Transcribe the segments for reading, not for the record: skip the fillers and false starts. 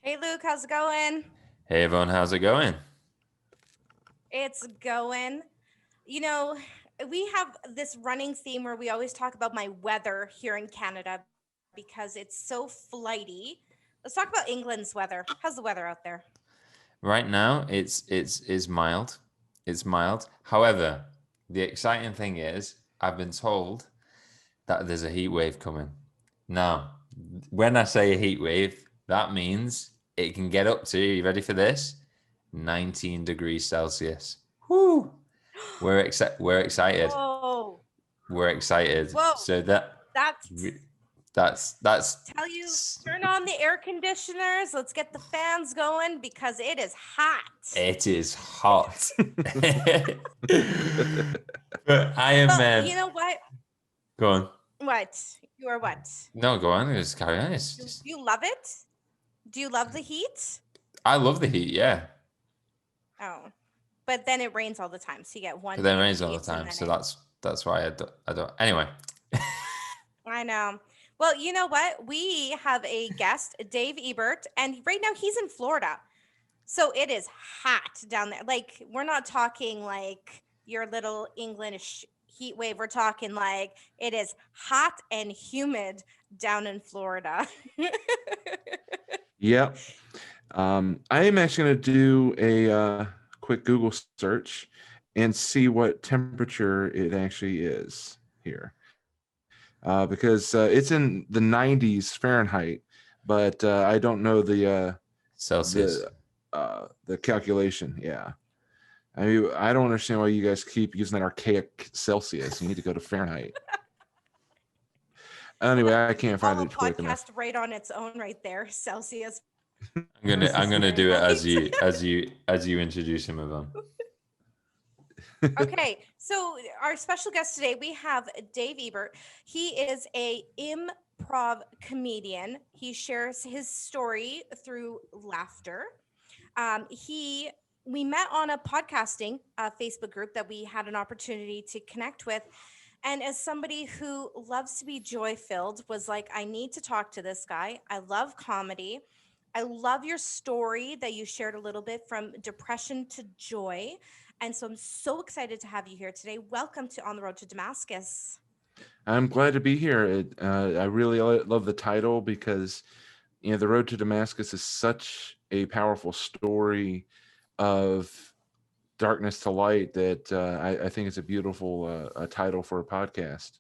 Hey Luke, how's it going? Hey everyone, how's it going? It's going. You know, we have this running theme where we always talk about my weather here in Canada because it's so flighty. Let's talk about England's weather. How's the weather out there? Right now, it's mild. It's mild. However, the exciting thing is, I've been told that there's a heat wave coming. Now, when I say a heat wave, that means it can get up to, you ready for this? 19 degrees Celsius. Woo! We're excited. Whoa. We're excited. Whoa. So that That's that's tell you, turn on the air conditioners. Let's get the fans going because it is hot. it is hot. But I am Well, you know what? go on. What? You are what? No, go on. Just carry on. It's Do just, you love it? Do you love the heat? I love the heat, yeah. Oh. But then it rains all the time. So you get But one then day it of rains all the heat and time, then so it that's why I don't. Anyway, I know. Well, you know what? We have a guest, Dave Ebert, and right now he's in Florida. So it is hot down there. Like, we're not talking like your little English heat wave. We're talking like it is hot and humid down in Florida. Yep. I am actually going to do a quick Google search and see what temperature it actually is here, because it's in the 90s Fahrenheit, but I don't know Celsius. the calculation. Yeah, I mean, I don't understand why you guys keep using that archaic Celsius. You need to go to Fahrenheit. Well, Anyway, that I could can't find call a it quick enough. podcast right on its own right there. Celsius I'm versus gonna do it Fahrenheit. as you introduce him, Yvonne. Okay, so our special guest today, we have Dave Ebert. He is a improv comedian. He shares his story through laughter. He We met on a podcasting Facebook group that we had an opportunity to connect with. And as somebody who loves to be joy filled, was like, I need to talk to this guy. I love comedy. I love your story that you shared a little bit from depression to joy. And so I'm so excited to have you here today. Welcome to On the Road to Damascus. I'm glad to be here. I really love the title because the road to Damascus is such a powerful story of darkness to light that I think it's a beautiful title for a podcast.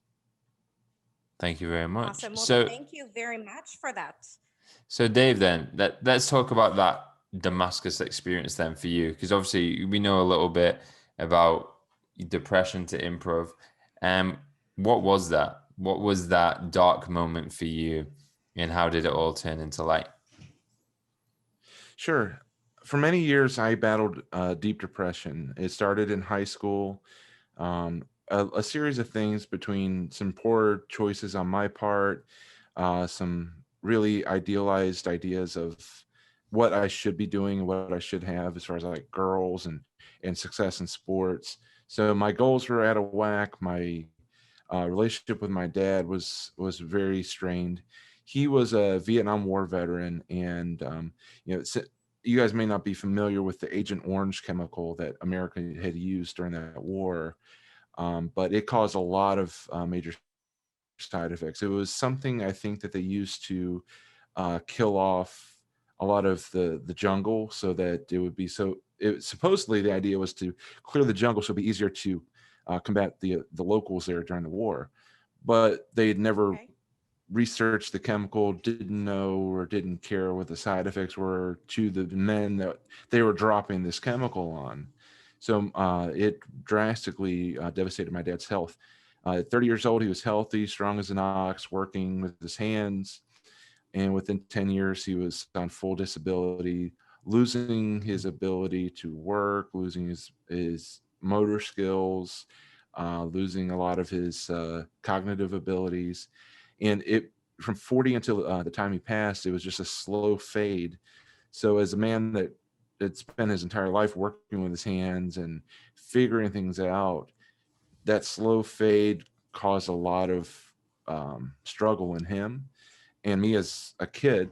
Thank you very much. Awesome. Well, So thank you very much for that. so Dave, then let's talk about that Damascus experience then for you, because obviously we know a little bit about depression to improv. Um, what was that? What was that dark moment for you, and how did it all turn into light? Sure. For many years, I battled deep depression. It started in high school. A series of things between some poor choices on my part, some really idealized ideas of what I should be doing and what I should have as far as like girls and success in sports. So my goals were out of whack. My relationship with my dad was very strained. He was a Vietnam War veteran, and you guys may not be familiar with the Agent Orange chemical that America had used during that war, but it caused a lot of major side effects. It was something I think that they used to kill off a lot of the jungle so that it would be so. Supposedly the idea was to clear the jungle so it'd be easier to combat the locals there during the war, but they'd never Okay. researched the chemical, didn't know or didn't care what the side effects were to the men that they were dropping this chemical on. So it drastically devastated my dad's health. At 30 years old, he was healthy, strong as an ox, working with his hands. And within 10 years, he was on full disability, losing his ability to work, losing his motor skills, losing a lot of his cognitive abilities. And it from 40 until the time he passed, it was just a slow fade. So as a man that spent his entire life working with his hands and figuring things out, that slow fade caused a lot of struggle in him and me as a kid.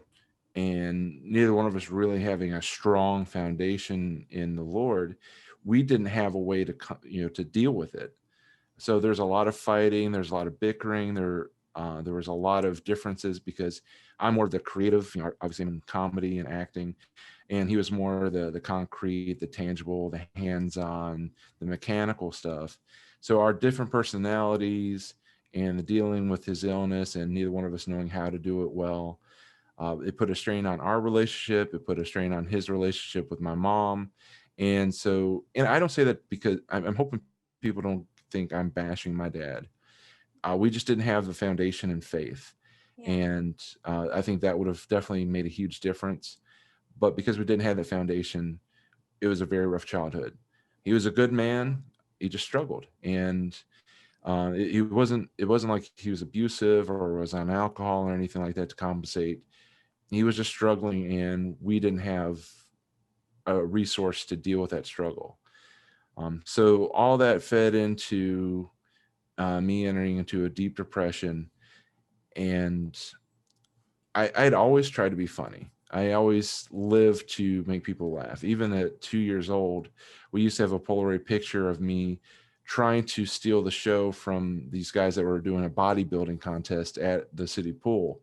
and neither one of us really having a strong foundation in the Lord, we didn't have a way to to deal with it. So there's a lot of fighting, there's a lot of bickering, there was a lot of differences because I'm more of the creative, obviously I'm in comedy and acting, and he was more the concrete, the tangible, the hands-on, the mechanical stuff. So our different personalities and the dealing with his illness and neither one of us knowing how to do it well, it put a strain on our relationship. It put a strain on his relationship with my mom. And so, and I don't say that because I'm hoping people don't think I'm bashing my dad. We just didn't have the foundation in faith. Yeah. And I think that would have definitely made a huge difference. But because we didn't have that foundation, it was a very rough childhood. He was a good man. He just struggled. And it wasn't like he was abusive or was on alcohol or anything like that to compensate. He was just struggling, and we didn't have a resource to deal with that struggle. So all that fed into me entering into a deep depression, and I'd always tried to be funny. I always lived to make people laugh. Even at 2 years old, we used to have a Polaroid picture of me trying to steal the show from these guys that were doing a bodybuilding contest at the city pool.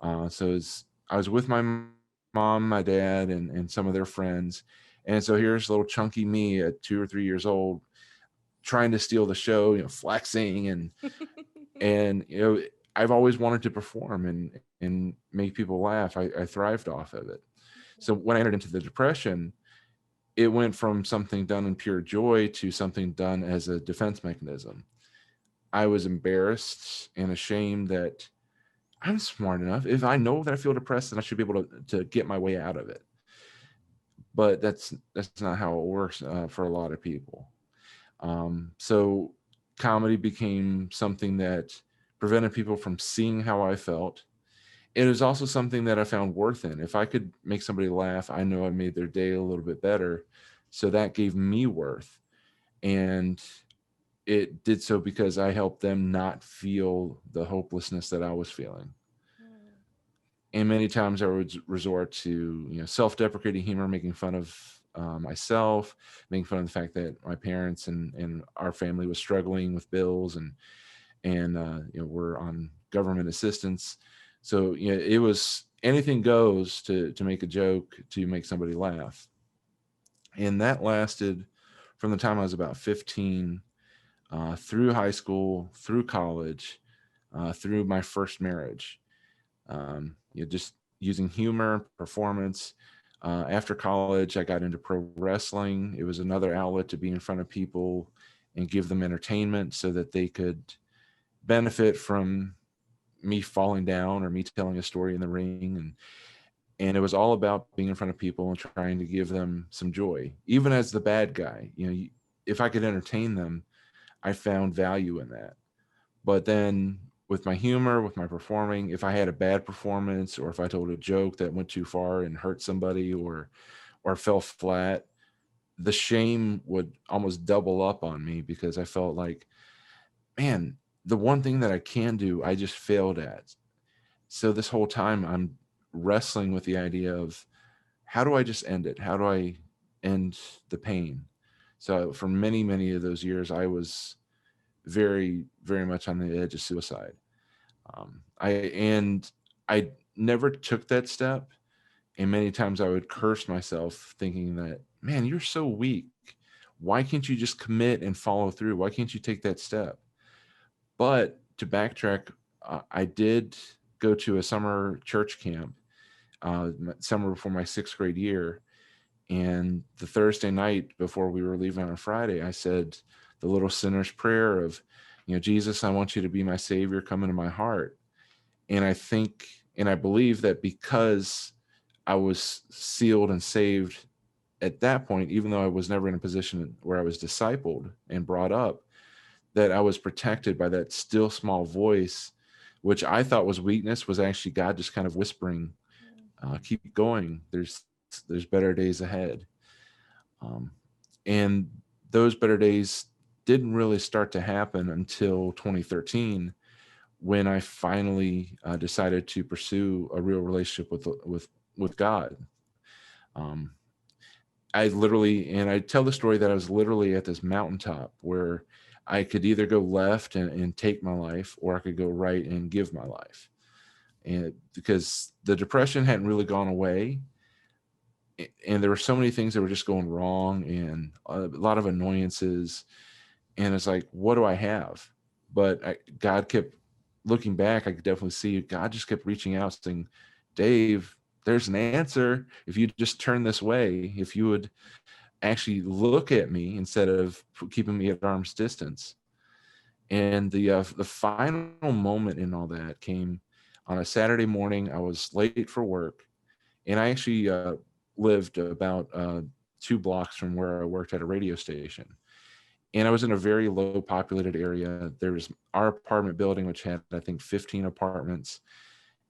I was with my mom, my dad, and some of their friends. And so here's little chunky me at 2 or 3 years old trying to steal the show, flexing and I've always wanted to perform and make people laugh. I thrived off of it. So when I entered into the depression, it went from something done in pure joy to something done as a defense mechanism. I was embarrassed and ashamed that I'm smart enough. If I know that I feel depressed, then I should be able to get my way out of it. But that's not how it works for a lot of people. So comedy became something that prevented people from seeing how I felt. It was also something that I found worth in. If I could make somebody laugh, I know I made their day a little bit better. So that gave me worth. And it did so because I helped them not feel the hopelessness that I was feeling. Mm. And many times I would resort to self-deprecating humor, making fun of myself, making fun of the fact that my parents and our family was struggling with bills and we're on government assistance. So it was anything goes to make a joke to make somebody laugh. And that lasted from the time I was about 15 through high school, through college, through my first marriage. Just using humor, performance. After college, I got into pro wrestling. It was another outlet to be in front of people and give them entertainment so that they could benefit from me falling down or me telling a story in the ring. And it was all about being in front of people and trying to give them some joy, even as the bad guy. If I could entertain them, I found value in that. But then with my humor, with my performing, if I had a bad performance or if I told a joke that went too far and hurt somebody or fell flat, the shame would almost double up on me because I felt like, man, the one thing that I can do, I just failed at. So this whole time I'm wrestling with the idea of how do I just end it? How do I end the pain? So for many, many of those years, I was very, very much on the edge of suicide. I never took that step, and many times I would curse myself, thinking that, man, you're so weak. Why can't you just commit and follow through? Why can't you take that step? But to backtrack, I did go to a summer church camp, summer before my sixth grade year. And the Thursday night before we were leaving on Friday, I said the little sinner's prayer of, Jesus, I want you to be my savior, come into my heart. And I think, and I believe that because I was sealed and saved at that point, even though I was never in a position where I was discipled and brought up, that I was protected by that still small voice, which I thought was weakness, was actually God just kind of whispering, keep going. There's better days ahead. Um, and those better days didn't really start to happen until 2013, when I finally decided to pursue a real relationship with with God. Um, I tell the story that I was literally at this mountaintop where I could either go left and take my life, or I could go right and give my life. And because the depression hadn't really gone away, and there were so many things that were just going wrong, and a lot of annoyances. And it's like, what do I have? But God kept looking back. I could definitely see God just kept reaching out, saying, Dave, there's an answer. If you just turn this way, if you would actually look at me instead of keeping me at arm's distance. And the final moment in all that came on a Saturday morning. I was late for work, and I actually lived about 2 blocks from where I worked at a radio station. And I was in a very low populated area. There was our apartment building, which had, I think, 15 apartments,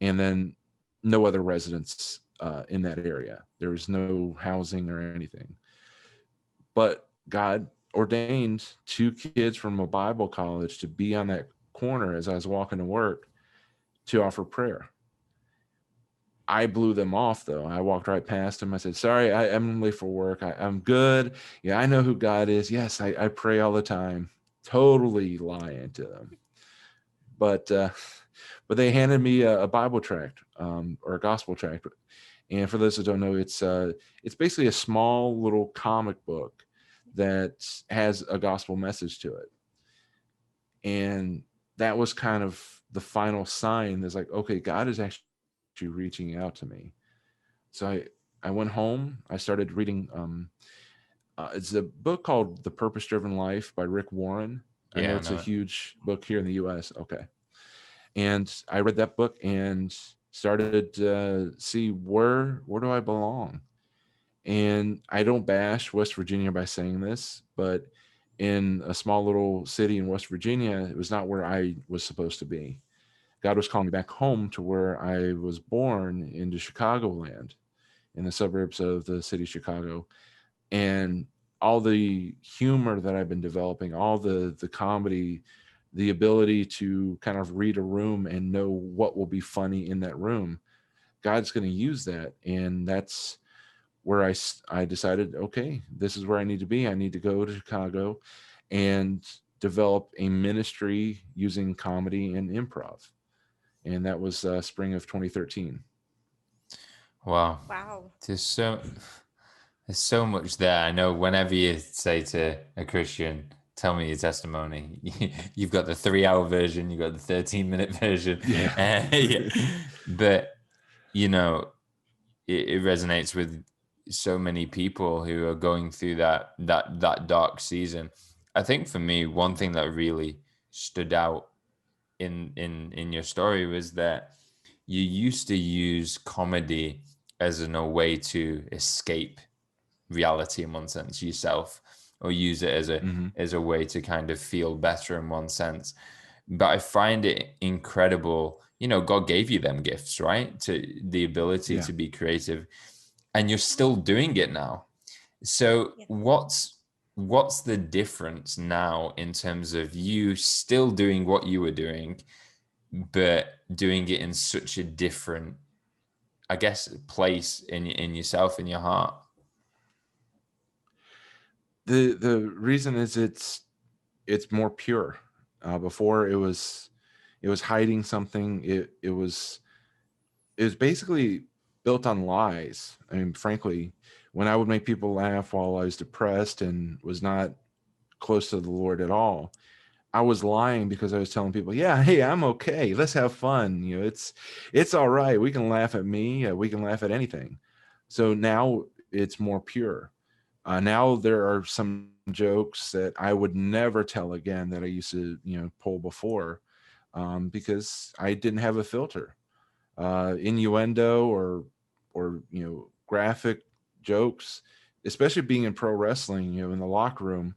and then no other residents in that area. There was no housing or anything. But God ordained 2 kids from a Bible college to be on that corner as I was walking to work to offer prayer. I blew them off, though. I walked right past them. I said, sorry, I'm late for work. I'm good. Yeah, I know who God is. Yes, I pray all the time. Totally lying to them. But they handed me a Bible tract or a gospel tract. And for those that don't know, it's basically a small little comic book that has a gospel message to it. And that was kind of the final sign that's like, okay, God is actually reaching out to me. So I went home. I started reading. It's a book called The Purpose Driven Life by Rick Warren. I know it's a huge book here in the U.S. Okay. And I read that book and started to see where do I belong. And I don't bash West Virginia by saying this, but in a small little city in West Virginia, it was not where I was supposed to be. God was calling me back home to where I was born, into Chicagoland, in the suburbs of the city of Chicago. And all the humor that I've been developing, all the comedy, the ability to kind of read a room and know what will be funny in that room, God's going to use that. And that's where I decided, okay, this is where I need to be. I need to go to Chicago and develop a ministry using comedy and improv. And that was spring of 2013. Wow. Wow. There's so much there. I know whenever you say to a Christian, tell me your testimony, you've got the 3-hour version, you've got the 13-minute version. Yeah. But, it resonates with so many people who are going through that dark season. I think for me, one thing that really stood out in your story was that you used to use comedy as a way to escape reality in one sense yourself, or use it as a way to kind of feel better in one sense. But I find it incredible, God gave you them gifts, right? To the ability to be creative, and you're still doing it now. So what's the difference now in terms of you still doing what you were doing, but doing it in such a different, I guess, place in yourself, in your heart? The reason is it's more pure. Before it was hiding something. It was basically built on lies. I mean, frankly, when I would make people laugh while I was depressed and was not close to the Lord at all, I was lying, because I was telling people, yeah, hey, I'm okay. Let's have fun. It's all right. We can laugh at me. We can laugh at anything. So now it's more pure. Now there are some jokes that I would never tell again that I used to, pull before, because I didn't have a filter. Innuendo or graphic jokes, especially being in pro wrestling, in the locker room,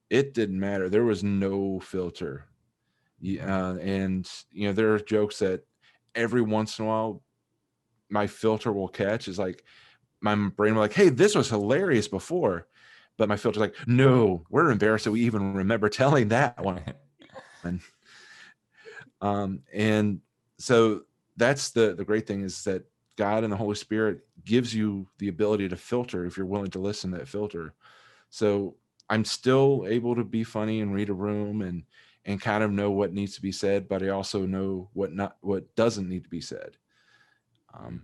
it didn't matter. There was no filter. And there are jokes that every once in a while my filter will catch. Is like, my brain will like, hey, this was hilarious before, but my filter's like, no, we're embarrassed that we even remember telling that one. And so that's the great thing, is that God and the Holy Spirit gives you the ability to filter if you're willing to listen to that filter. So I'm still able to be funny and read a room and kind of know what needs to be said, but I also know what doesn't need to be said.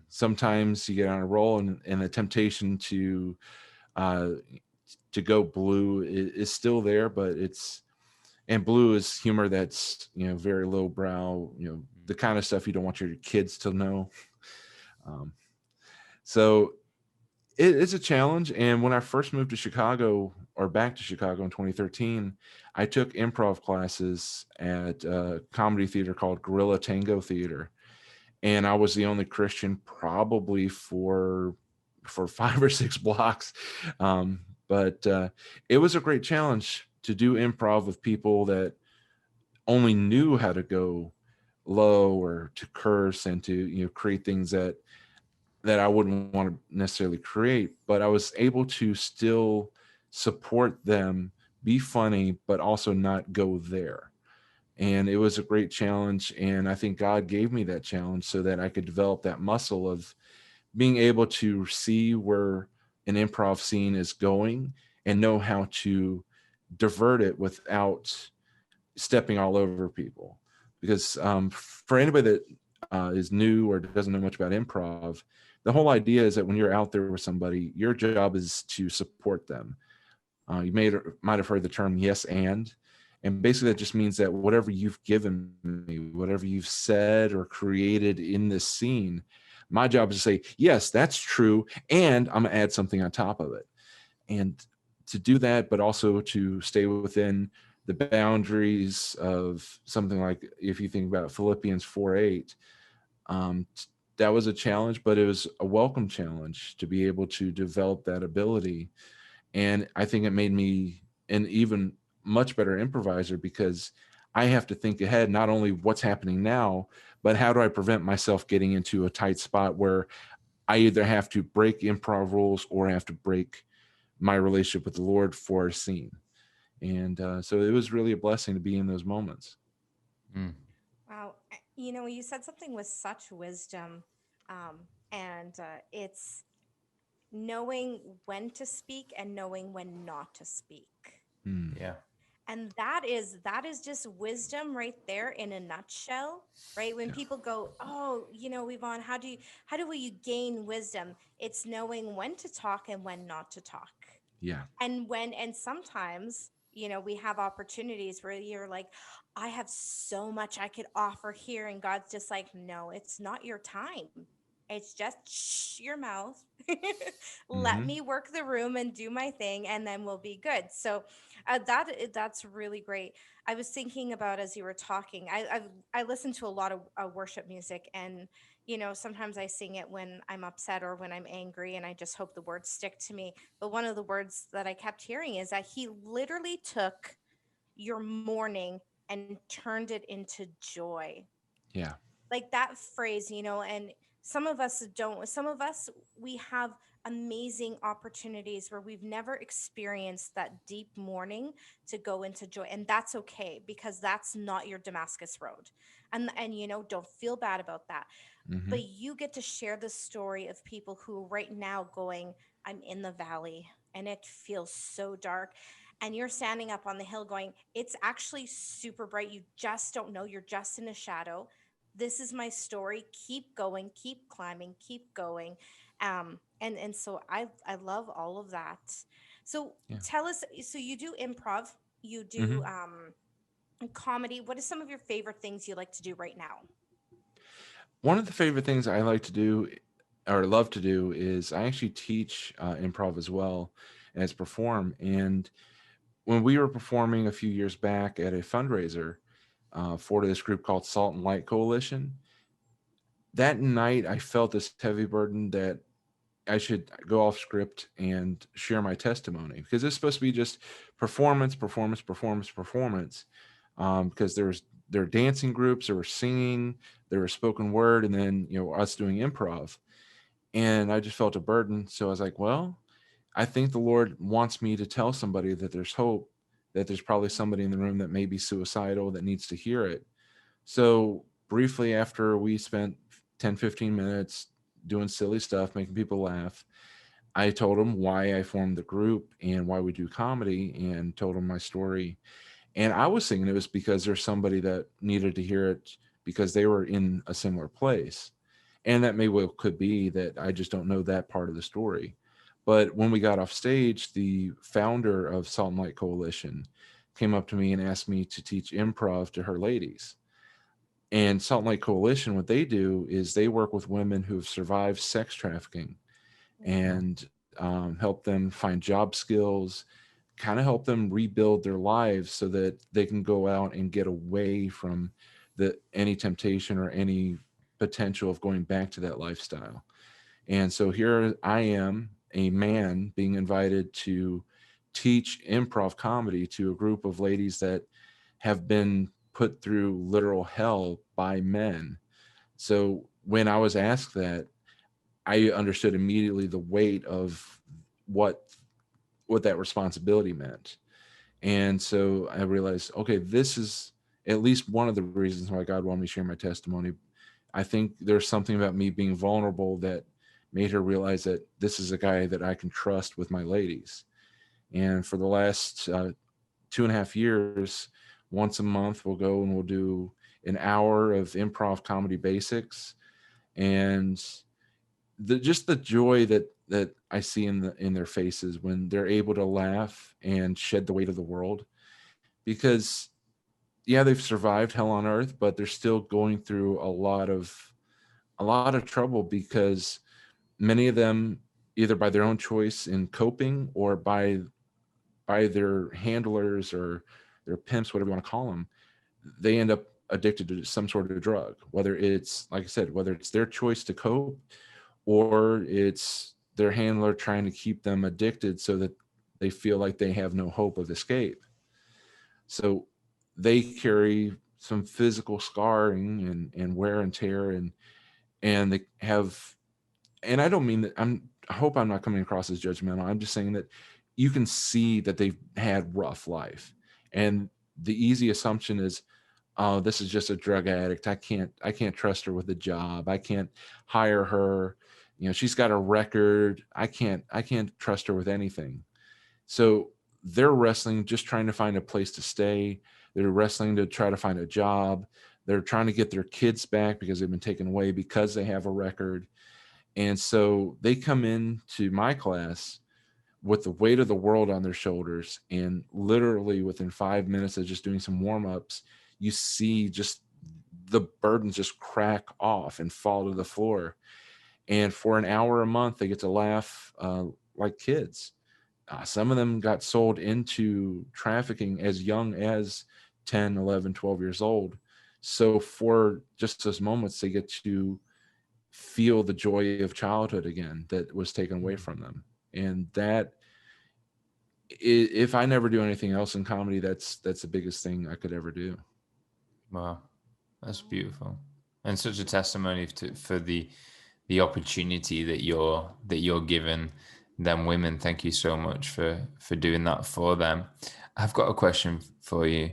Sometimes you get on a roll, and the temptation uh, to go blue is still there, but and blue is humor that's, very lowbrow, the kind of stuff you don't want your kids to know. Um, so it's a challenge. And when I first moved to Chicago, or back to Chicago in 2013, I took improv classes at a comedy theater called Gorilla Tango Theater. And I was the only Christian probably for 5 or 6 blocks. But it was a great challenge to do improv with people that only knew how to go low or to curse and to, create things that I wouldn't want to necessarily create, but I was able to still support them, be funny, but also not go there. And it was a great challenge. And I think God gave me that challenge so that I could develop that muscle of being able to see where an improv scene is going and know how to divert it without stepping all over people. Because for anybody that is new or doesn't know much about improv, the whole idea is that when you're out there with somebody, your job is to support them. Might have heard the term yes and basically that just means that whatever you've given me, whatever you've said or created in this scene, my job is to say, yes, that's true, and I'm gonna add something on top of it. And to do that, but also to stay within the boundaries of something like, if you think about Philippians 4:8, that was a challenge, but it was a welcome challenge to be able to develop that ability. And I think it made me an even much better improviser, because I have to think ahead, not only what's happening now, but how do I prevent myself getting into a tight spot where I either have to break improv rules or I have to break my relationship with the Lord for a scene. And so it was really a blessing to be in those moments. Wow. You said something with such wisdom, and it's knowing when to speak and knowing when not to speak. Yeah. And that is just wisdom right there in a nutshell, right? When Yeah. people go, oh, Yvonne, how do you gain wisdom? It's knowing when to talk and when not to talk. Yeah. And sometimes, we have opportunities where you're like, I have so much I could offer here, and God's just like, no, it's not your time. It's just shh your mouth. Let Mm-hmm. me work the room and do my thing, and then we'll be good. So that's really great. I was thinking about, as you were talking, I listen to a lot of worship music, and sometimes I sing it when I'm upset or when I'm angry, and I just hope the words stick to me. But one of the words that I kept hearing is that he literally took your mourning and turned it into joy. Yeah. Like that phrase, and some of us don't. Some of us, we have amazing opportunities where we've never experienced that deep mourning to go into joy. And that's okay, because that's not your Damascus road. And don't feel bad about that, Mm-hmm. but you get to share the story of people who right now going, I'm in the valley and it feels so dark. And you're standing up on the hill going, it's actually super bright. You just don't know. You're just in a shadow. This is my story. Keep going, keep climbing, keep going. And so I love all of that. So Yeah. tell us, so you do improv, you Mm-hmm. do comedy. What are some of your favorite things you like to do right now? One of the favorite things I like to do or love to do is I actually teach improv as well as perform. And when we were performing a few years back at a fundraiser for this group called Salt and Light Coalition, that night I felt this heavy burden that I should go off script and share my testimony, because it's supposed to be just performance, performance, performance, performance. Because there were dancing groups, there were singing, there was spoken word, and then us doing improv. And I just felt a burden, so I was like, well, I think the Lord wants me to tell somebody that there's hope, that there's probably somebody in the room that may be suicidal that needs to hear it. So briefly after we spent 10, 15 minutes doing silly stuff, making people laugh. I told them why I formed the group and why we do comedy, and told them my story. And I was thinking it was because there's somebody that needed to hear it because they were in a similar place. And that may well could be that I just don't know that part of the story. But when we got off stage, the founder of Salt and Light Coalition came up to me and asked me to teach improv to her ladies. And Salt and Light Coalition, what they do is they work with women who have survived sex trafficking and help them find job skills, kind of help them rebuild their lives so that they can go out and get away from any temptation or any potential of going back to that lifestyle. And so here I am, a man being invited to teach improv comedy to a group of ladies that have been put through literal hell by men. So when I was asked that, I understood immediately the weight of what that responsibility meant. And so I realized, okay, this is at least one of the reasons why God wanted me to share my testimony. I think there's something about me being vulnerable that made her realize that this is a guy that I can trust with my ladies. And for the last 2.5 years, once a month, we'll go and we'll do an hour of improv comedy basics. And just the joy that I see in their faces when they're able to laugh and shed the weight of the world, because yeah, they've survived hell on earth, but they're still going through a lot of trouble because many of them, either by their own choice in coping or by their handlers or their pimps, whatever you want to call them, they end up addicted to some sort of drug, whether it's, like I said, whether it's their choice to cope or it's their handler trying to keep them addicted so that they feel like they have no hope of escape. So they carry some physical scarring and wear and tear, and they have, and I don't mean that I hope I'm not coming across as judgmental. I'm just saying that you can see that they've had rough life. And the easy assumption is, oh, this is just a drug addict. I can't trust her with a job. I can't hire her. She's got a record. I can't trust her with anything. So they're wrestling, just trying to find a place to stay. They're wrestling to try to find a job. They're trying to get their kids back because they've been taken away because they have a record. And so they come into my class with the weight of the world on their shoulders. And literally within 5 minutes of just doing some warm-ups, you see just the burdens just crack off and fall to the floor. And for an hour a month, they get to laugh like kids. Some of them got sold into trafficking as young as 10, 11, 12 years old. So for just those moments, they get to feel the joy of childhood again that was taken away from them. And that, if I never do anything else in comedy, that's the biggest thing I could ever do. Wow, that's beautiful, and such a testimony for the opportunity that you're given them women. Thank you so much for doing that for them. I've got a question for you.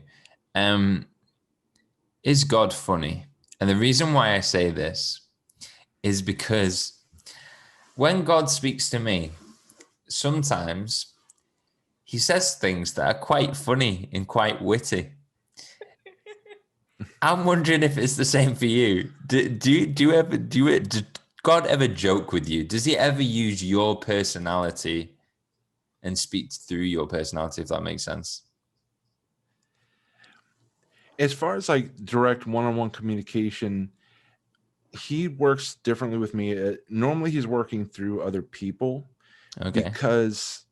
Is God funny? And the reason why I say this is because when God speaks to me, sometimes he says things that are quite funny and quite witty. I'm wondering if it's the same for you. Did God ever joke with you? Does he ever use your personality and speak through your personality, if that makes sense? As far as like direct one-on-one communication, he works differently with me. Normally he's working through other people. Okay. Because,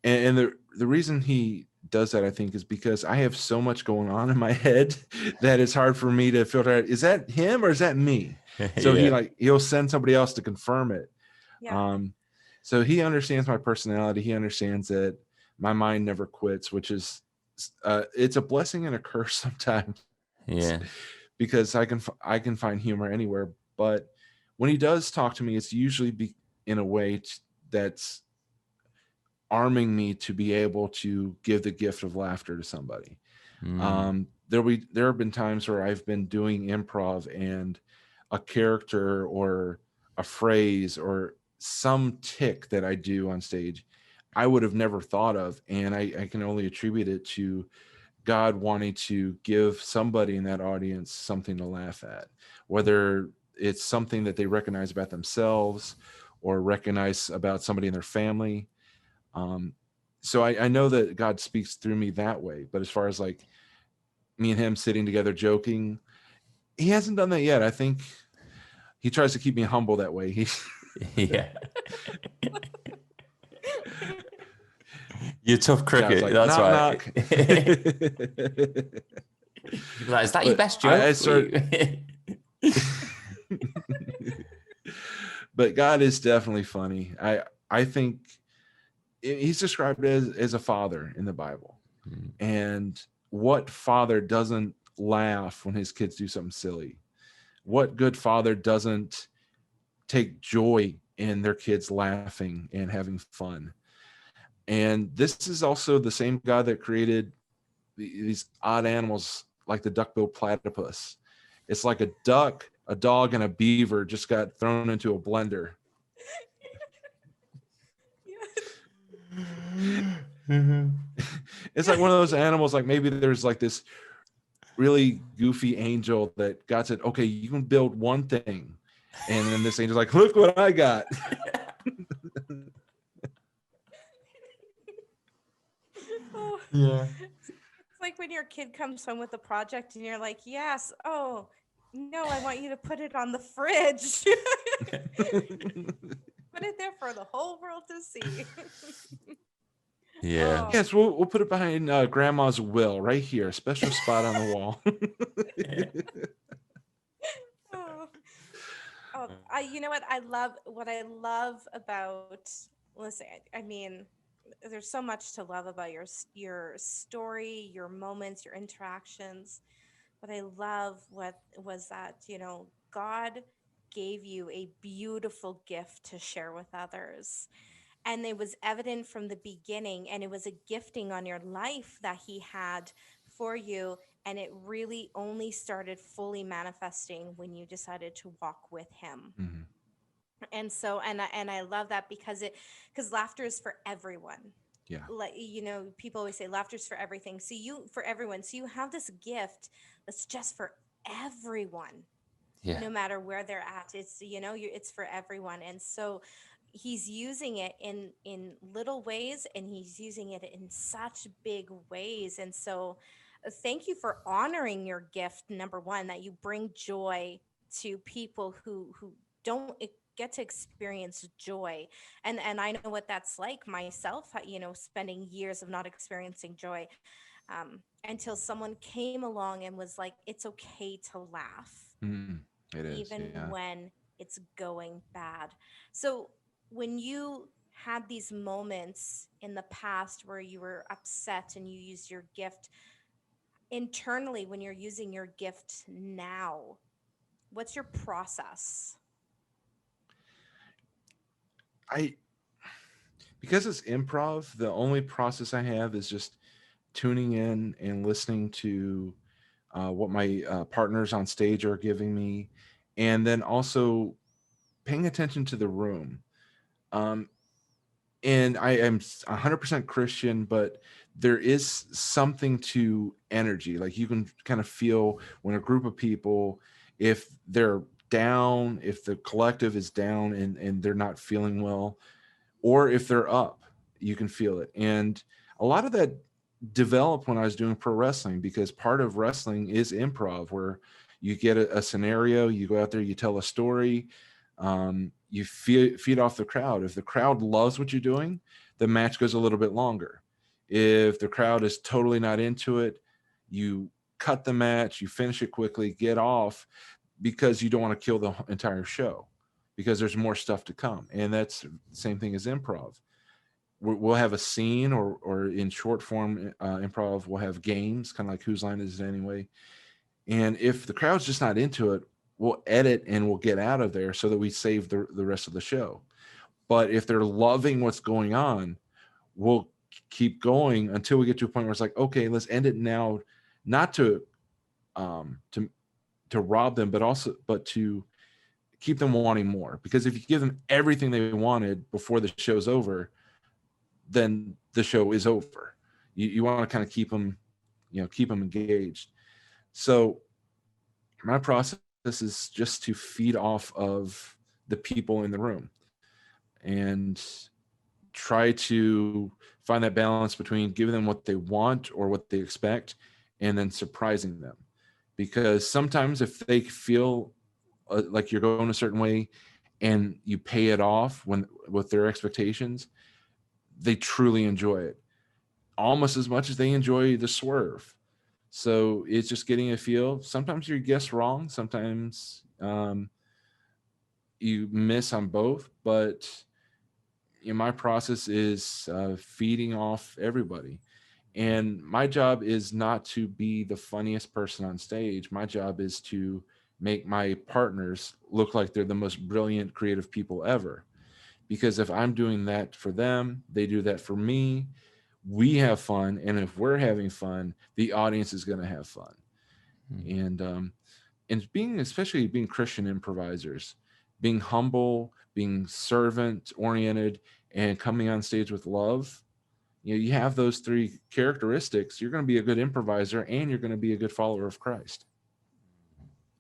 and the reason he does that, I think, is because I have so much going on in my head that it's hard for me to filter out, is that him or is that me? So Yeah. he'll send somebody else to confirm it. Yeah. So he understands my personality. He understands that my mind never quits, which is it's a blessing and a curse sometimes. Yeah. Because I can find humor anywhere. But when he does talk to me, it's usually in a way that's arming me to be able to give the gift of laughter to somebody. There have been times where I've been doing improv and a character or a phrase or some tick that I do on stage I would have never thought of. And I can only attribute it to God wanting to give somebody in that audience something to laugh at, whether it's something that they recognize about themselves or recognize about somebody in their family. So I know that God speaks through me that way. But as far as like me and him sitting together joking, he hasn't done that yet. I think he tries to keep me humble that way. Yeah. You're tough God's cricket. like, That's knock, why. knock. Like, is that your But best joke? But God is definitely funny. I think he's described as a father in the Bible. And what father doesn't laugh when his kids do something silly? What good father doesn't take joy in their kids laughing and having fun? And this is also the same God that created these odd animals like the duck-billed platypus. It's like a duck, a dog, and a beaver just got thrown into a blender. It's like one of those animals, like maybe there's like this really goofy angel that God said, okay, you can build one thing. And then this angel's like, look what I got. Oh. Yeah. It's like when your kid comes home with a project and you're like, yes, oh, no, I want you to put it on the fridge. Put it there for the whole world to see. Yeah. Oh. Yes, we'll put it behind grandma's will right here, a special spot on the wall. You know what I love about, listen, I mean, there's so much to love about your story, your moments, your interactions. What I love was that, God gave you a beautiful gift to share with others. And it was evident from the beginning, and it was a gifting on your life that he had for you. And it really only started fully manifesting when you decided to walk with him. Mhm. And so, and I love that because laughter is for everyone. Yeah. Like, people always say laughter's for everything. So for everyone. So you have this gift that's just for everyone, Yeah. no matter where they're at. It's, it's for everyone. And so he's using it in little ways, and he's using it in such big ways. And so thank you for honoring your gift, number one, that you bring joy to people who don't get to experience joy. And I know what that's like myself, spending years of not experiencing joy, until someone came along and was like, it's okay to laugh It is, even yeah. when it's going bad. So when you had these moments in the past where you were upset and you used your gift internally, when you're using your gift now, what's your process? Because it's improv, the only process I have is just tuning in and listening to what my partners on stage are giving me, and then also paying attention to the room. And I am 100% Christian, but there is something to energy. Like you can kind of feel when a group of people, if they're down, if the collective is down and they're not feeling well, or if they're up, you can feel it. And a lot of that developed when I was doing pro wrestling, because part of wrestling is improv, where you get a scenario, you go out there, you tell a story, you feed off the crowd. If the crowd loves what you're doing, the match goes a little bit longer. If the crowd is totally not into it, you cut the match, you finish it quickly, get off, because you don't want to kill the entire show, because there's more stuff to come. And that's the same thing as improv. We'll have a scene, or in short form improv, we'll have games, kind of like Whose Line Is It Anyway? And if the crowd's just not into it, we'll edit and we'll get out of there so that we save the rest of the show. But if they're loving what's going on, we'll keep going until we get to a point where it's like, okay, let's end it now, not to rob them, but to keep them wanting more. Because if you give them everything they wanted before the show's over, then the show is over. You want to kind of keep them, keep them engaged. So my process is just to feed off of the people in the room and try to find that balance between giving them what they want or what they expect and then surprising them. Because sometimes if they feel like you're going a certain way and you pay it off with their expectations, they truly enjoy it almost as much as they enjoy the swerve. So it's just getting a feel. Sometimes you guess wrong. Sometimes you miss on both. But my process is feeding off everybody. And my job is not to be the funniest person on stage. My job is to make my partners look like they're the most brilliant creative people ever. Because if I'm doing that for them, they do that for me, we have fun. And if we're having fun, the audience is going to have fun. And especially being Christian improvisers, being humble, being servant oriented, and coming on stage with love, you have those three characteristics, you're going to be a good improviser and you're going to be a good follower of Christ.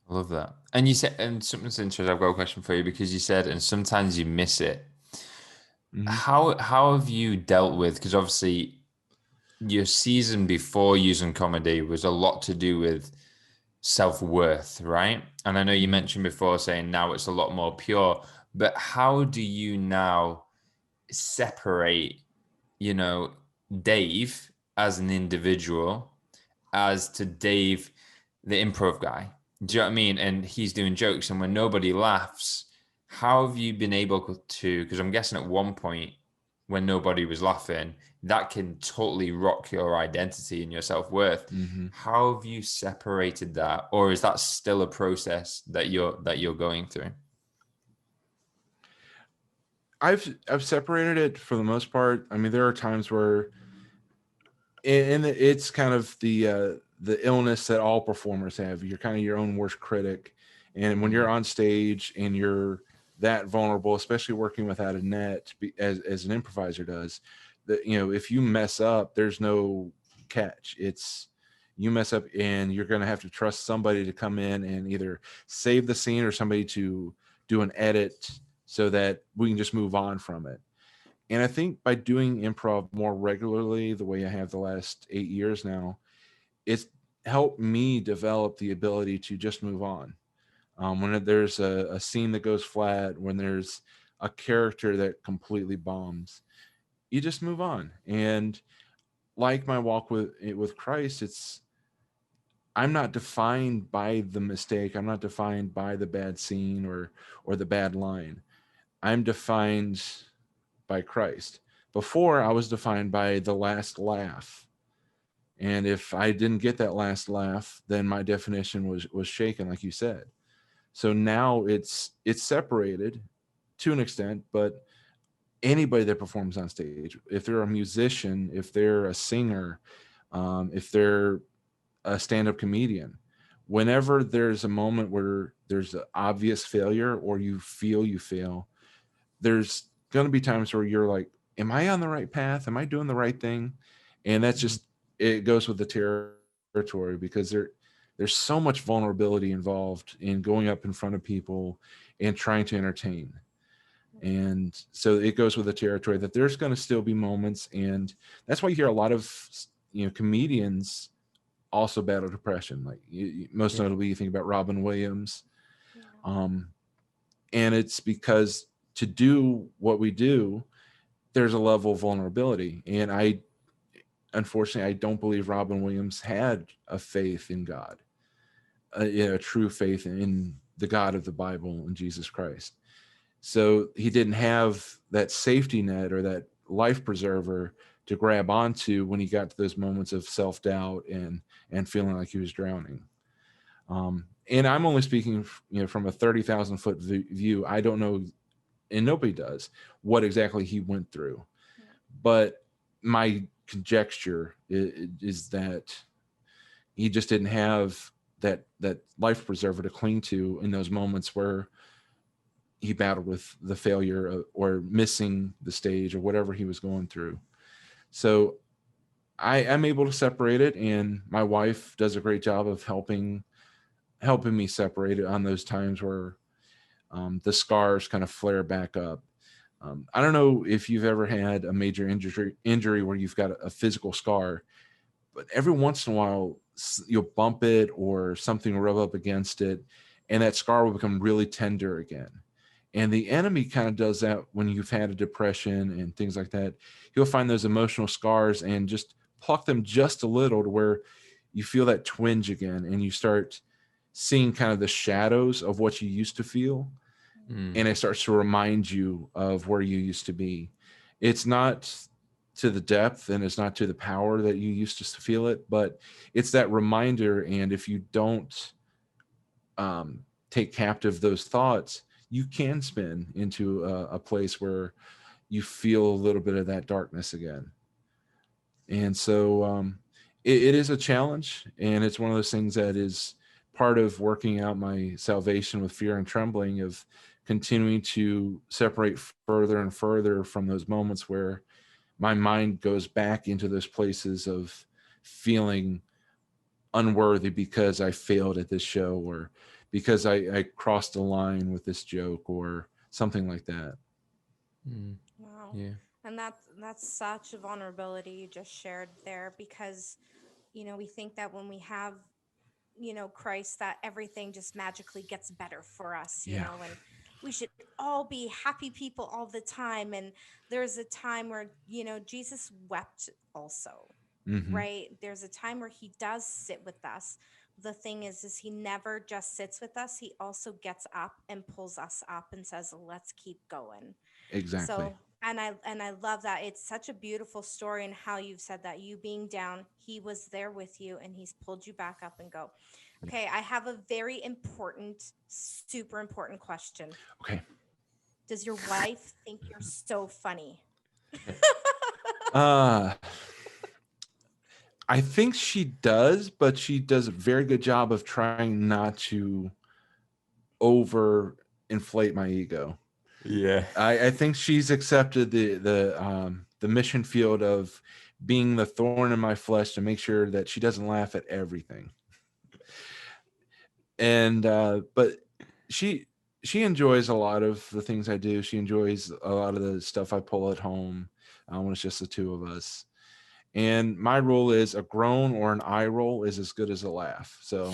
I love that. And you said, and something's interesting, I've got a question for you, because you said, and sometimes you miss it. Mm-hmm. How have you dealt with, because obviously your season before using comedy was a lot to do with self-worth, right? And I know you mentioned before saying now it's a lot more pure, but how do you now separate, Dave as an individual as to Dave, the improv guy? Do you know what I mean? And he's doing jokes, and when nobody laughs, how have you been able to, because I'm guessing at one point when nobody was laughing, that can totally rock your identity and your self-worth. Mm-hmm. How have you separated that? Or is that still a process that you're going through? I've separated it for the most part. I mean, there are times where, and it's kind of the illness that all performers have. You're kind of your own worst critic. And when you're on stage and you're that vulnerable, especially working without a net as an improviser does, that, if you mess up, there's no catch. It's you mess up and you're going to have to trust somebody to come in and either save the scene or somebody to do an edit so that we can just move on from it. And I think by doing improv more regularly, the way I have the last 8 years now, it's helped me develop the ability to just move on. When there's a scene that goes flat, when there's a character that completely bombs, you just move on. And like my walk with Christ, I'm not defined by the mistake. I'm not defined by the bad scene or the bad line. I'm defined by Christ. Before, I was defined by the last laugh. And if I didn't get that last laugh, then my definition was shaken, like you said. So now it's separated to an extent, but anybody that performs on stage, if they're a musician, if they're a singer, if they're a stand-up comedian, whenever there's a moment where there's an obvious failure or you feel you fail, there's going to be times where you're like, am I on the right path? Am I doing the right thing? And that's just, it goes with the territory, because there's so much vulnerability involved in going up in front of people and trying to entertain. And so it goes with the territory that there's going to still be moments. And that's why you hear a lot of, comedians also battle depression. Like most notably, you think about Robin Williams. And it's because to do what we do, there's a level of vulnerability. And unfortunately, I don't believe Robin Williams had a faith in God, a true faith in the God of the Bible and Jesus Christ. So he didn't have that safety net or that life preserver to grab onto when he got to those moments of self-doubt and feeling like he was drowning. And I'm only speaking, from a 30,000 foot view. I don't know, and nobody does, what exactly he went through. But my conjecture is that he just didn't have that life preserver to cling to in those moments where he battled with the failure or missing the stage or whatever he was going through. So I am able to separate it, and my wife does a great job of helping me separate it on those times where the scars kind of flare back up. I don't know if you've ever had a major injury where you've got a physical scar, but every once in a while you'll bump it or something will rub up against it, and that scar will become really tender again. And the enemy kind of does that when you've had a depression and things like that. He'll find those emotional scars and just pluck them just a little to where you feel that twinge again, and you start seeing kind of the shadows of what you used to feel. And it starts to remind you of where you used to be. It's not to the depth and it's not to the power that you used to feel it, but it's that reminder. And if you don't take captive those thoughts, you can spin into a place where you feel a little bit of that darkness again. And so it is a challenge, and it's one of those things that is part of working out my salvation with fear and trembling, of continuing to separate further and further from those moments where my mind goes back into those places of feeling unworthy because I failed at this show, or because I crossed the line with this joke or something like that. Wow. Yeah. And that's such a vulnerability you just shared there, because we think that when we have Christ, that everything just magically gets better for us, Yeah. and we should all be happy people all the time. And there's a time where Jesus wept also. Mm-hmm. Right? There's a time where he does sit with us. The thing is he never just sits with us. He also gets up and pulls us up and says, let's keep going. Exactly. So, and I love that. It's such a beautiful story, and how you've said that, you being down, he was there with you and he's pulled you back up and go. Okay, I have a very important, super important question. Okay. Does your wife think you're so funny? I think she does, but she does a very good job of trying not to over inflate my ego. Yeah. I think she's accepted the mission field of being the thorn in my flesh to make sure that she doesn't laugh at everything. And but she enjoys a lot of the things I do. She enjoys a lot of the stuff I pull at home when it's just the two of us. And my rule is a groan or an eye roll is as good as a laugh. So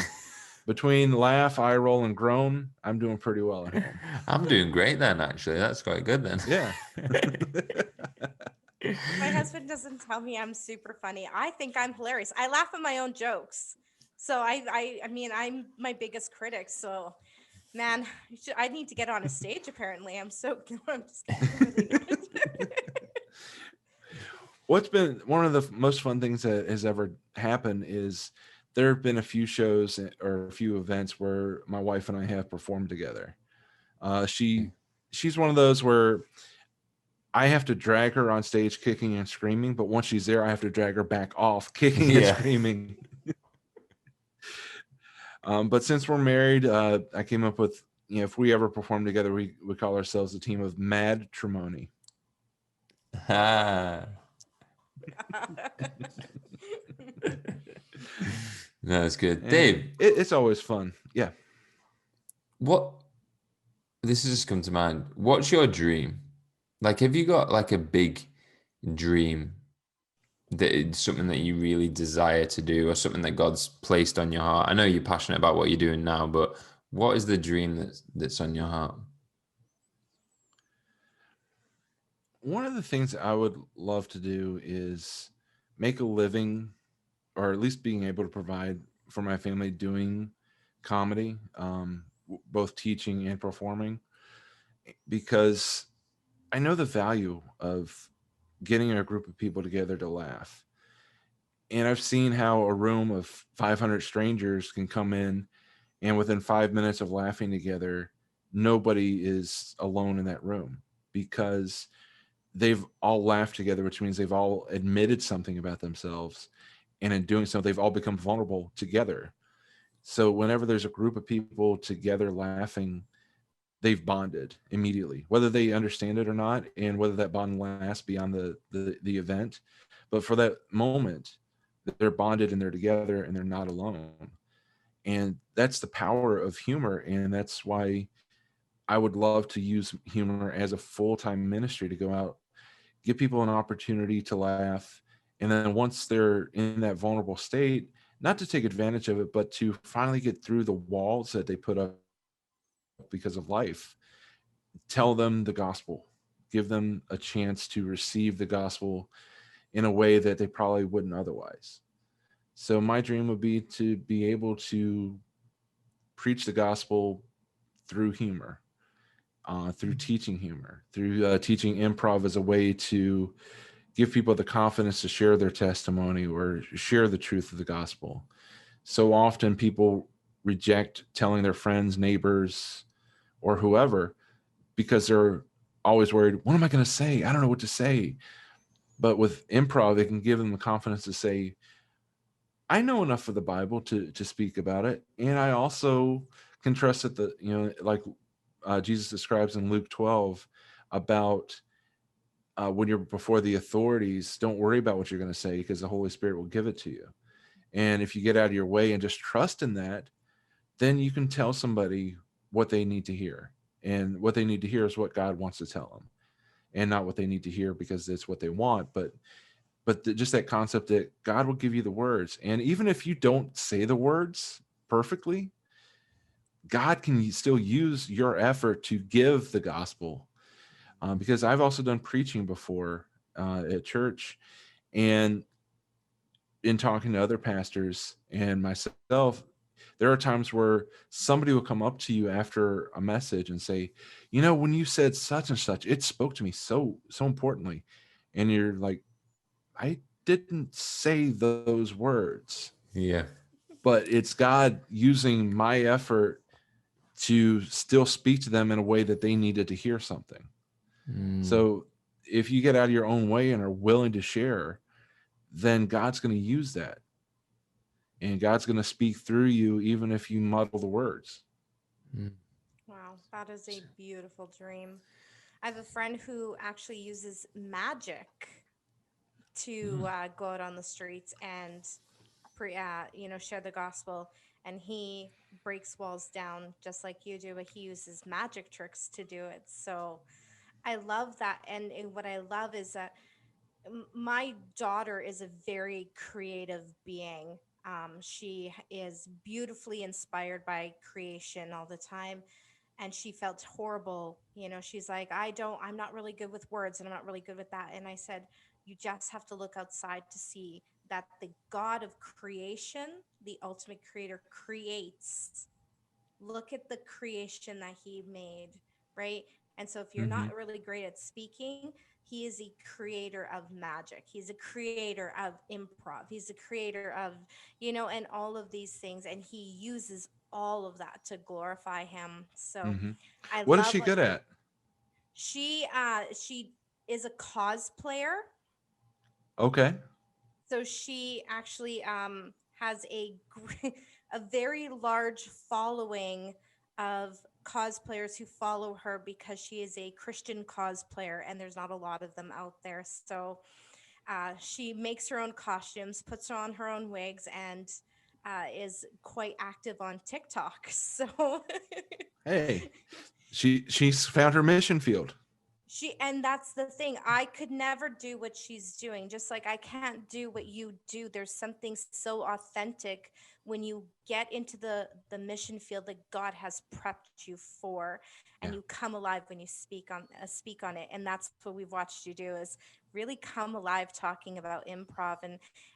between laugh, eye roll, and groan, I'm doing pretty well at home. I'm doing great then, actually. That's quite good then. Yeah. My husband doesn't tell me I'm super funny. I think I'm hilarious. I laugh at my own jokes. So I mean, I'm my biggest critic. So, man, I need to get on a stage. Apparently, I'm so. I'm just kidding. What's been one of the most fun things that has ever happened is there have been a few shows or a few events where my wife and I have performed together. She's one of those where I have to drag her on stage kicking and screaming, but once she's there, I have to drag her back off kicking and screaming. But since we're married, I came up with, if we ever perform together, we call ourselves a team of Mad Trimony. No, that's good. And Dave, it's always fun. Yeah. This has just come to mind. What's your dream? Like, have you got like a big dream that it's something that you really desire to do, or something that God's placed on your heart? I know you're passionate about what you're doing now, but what is the dream that's on your heart? One of the things I would love to do is make a living, or at least being able to provide for my family doing comedy, both teaching and performing, because I know the value of getting a group of people together to laugh. And I've seen how a room of 500 strangers can come in, and within 5 minutes of laughing together, nobody is alone in that room, because they've all laughed together, which means they've all admitted something about themselves. And in doing so, they've all become vulnerable together. So whenever there's a group of people together laughing, they've bonded immediately, whether they understand it or not, and whether that bond lasts beyond the event. But for that moment, they're bonded and they're together and they're not alone. And that's the power of humor. And that's why I would love to use humor as a full-time ministry, to go out, give people an opportunity to laugh. And then once they're in that vulnerable state, not to take advantage of it, but to finally get through the walls that they put up because of life, tell them the gospel, give them a chance to receive the gospel in a way that they probably wouldn't otherwise. So my dream would be to be able to preach the gospel through humor, through teaching humor, through teaching improv as a way to give people the confidence to share their testimony or share the truth of the gospel. So often people reject telling their friends, neighbors, or whoever, because they're always worried, what am I going to say? I don't know what to say. But with improv, it can give them the confidence to say, I know enough of the Bible to speak about it. And I also can trust that like Jesus describes in Luke 12 about when you're before the authorities, don't worry about what you're going to say, because the Holy Spirit will give it to you. And if you get out of your way and just trust in that, then you can tell somebody what they need to hear. And what they need to hear is what God wants to tell them, and not what they need to hear because it's what they want. But just that concept that God will give you the words. And even if you don't say the words perfectly, God can still use your effort to give the gospel. Because I've also done preaching before at church, and in talking to other pastors and myself, there are times where somebody will come up to you after a message and say, when you said such and such, it spoke to me so importantly. And you're like, I didn't say those words, Yeah. but it's God using my effort to still speak to them in a way that they needed to hear something. So if you get out of your own way and are willing to share, then God's going to use that. And God's going to speak through you, even if you muddle the words. Wow, that is a beautiful dream. I have a friend who actually uses magic to go out on the streets and share the gospel. And he breaks walls down just like you do, but he uses magic tricks to do it. So I love that. And what I love is that my daughter is a very creative being. She is beautifully inspired by creation all the time. And she felt horrible. She's like, I'm not really good with words and I'm not really good with that. And I said, you just have to look outside to see that the God of creation, the ultimate creator, creates. Look at the creation that he made, right? And so if you're Mm-hmm. not really great at speaking, he is a creator of magic. He's a creator of improv. He's a creator of, and all of these things. And he uses all of that to glorify him. So Mm-hmm. I What is love she what good at? she is a cosplayer. Okay. So she actually has a very large following of cosplayers who follow her because she is a Christian cosplayer, and there's not a lot of them out there. So she makes her own costumes, puts on her own wigs, and is quite active on TikTok. So Hey, she's found her mission field. and that's the thing, I could never do what she's doing, just like I can't do what you do. There's something so authentic when you get into the mission field that God has prepped you for, and Yeah. you come alive when you speak on it. And that's what we've watched you do, is really come alive talking about improv,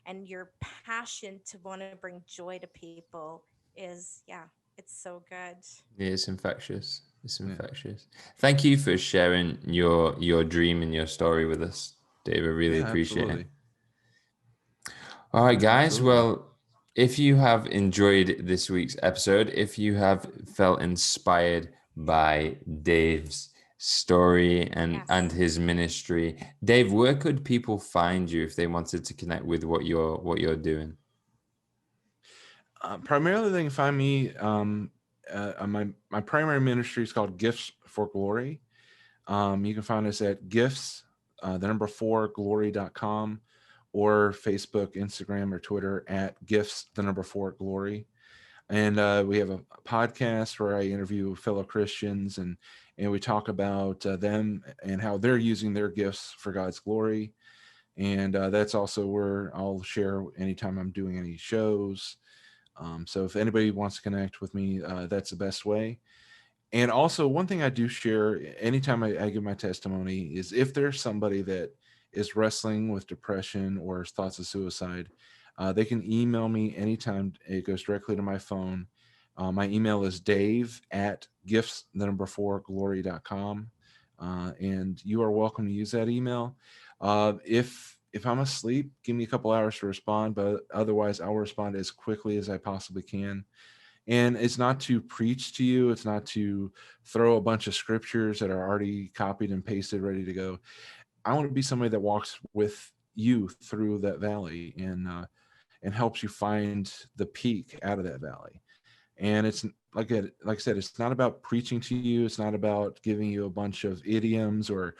and your passion to want to bring joy to people is, yeah, it's so good. Yeah, it's infectious. It's Yeah. infectious. Thank you for sharing your dream and your story with us, Dave. I really Yeah, appreciate it. absolutely. All right, guys. Absolutely. Well, if you have enjoyed this week's episode, if you have felt inspired by Dave's story and Yes. his ministry, Dave, where could people find you if they wanted to connect with what you're doing? Primarily, they can find me my primary ministry is called Gifts for Glory. You can find us at gifts, the number 4 glory.com, or Facebook, Instagram, or Twitter at gifts, the number 4 glory. And we have a podcast where I interview fellow Christians, and we talk about them and how they're using their gifts for God's glory. And that's also where I'll share anytime I'm doing any shows. So if anybody wants to connect with me, that's the best way. And also, one thing I do share anytime I give my testimony is if there's somebody that is wrestling with depression or thoughts of suicide, they can email me anytime. It goes directly to my phone. My email is dave@gifts, the number 4 glory.com. And you are welcome to use that email. If I'm asleep, give me a couple hours to respond, but otherwise I'll respond as quickly as I possibly can. And it's not to preach to you. It's not to throw a bunch of scriptures that are already copied and pasted, ready to go. I want to be somebody that walks with you through that valley and helps you find the peak out of that valley. And it's like I said, it's not about preaching to you. It's not about giving you a bunch of idioms or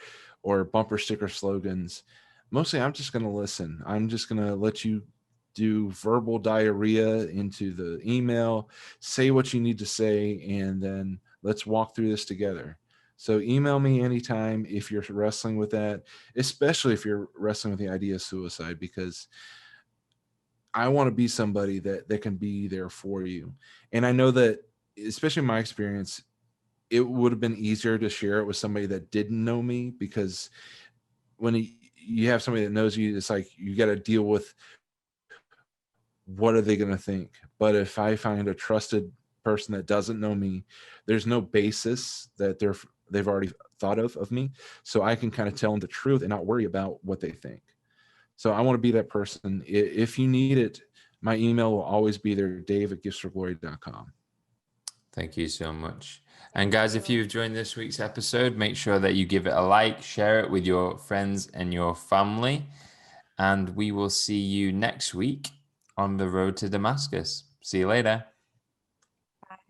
bumper sticker slogans. Mostly, I'm just going to listen. I'm just going to let you do verbal diarrhea into the email, say what you need to say, and then let's walk through this together. So email me anytime if you're wrestling with that, especially if you're wrestling with the idea of suicide, because I want to be somebody that can be there for you. And I know that, especially in my experience, it would have been easier to share it with somebody that didn't know me, because when you have somebody that knows you, it's like you got to deal with what are they going to think. But if I find a trusted person that doesn't know me, there's no basis that they've already thought of me, so I can kind of tell them the truth and not worry about what they think. So I want to be that person. If you need it, my email will always be there, dave@giftsforglory.com. Thank you so much. And guys, if you've joined this week's episode, make sure that you give it a like, share it with your friends and your family. And we will see you next week on the road to Damascus. See you later.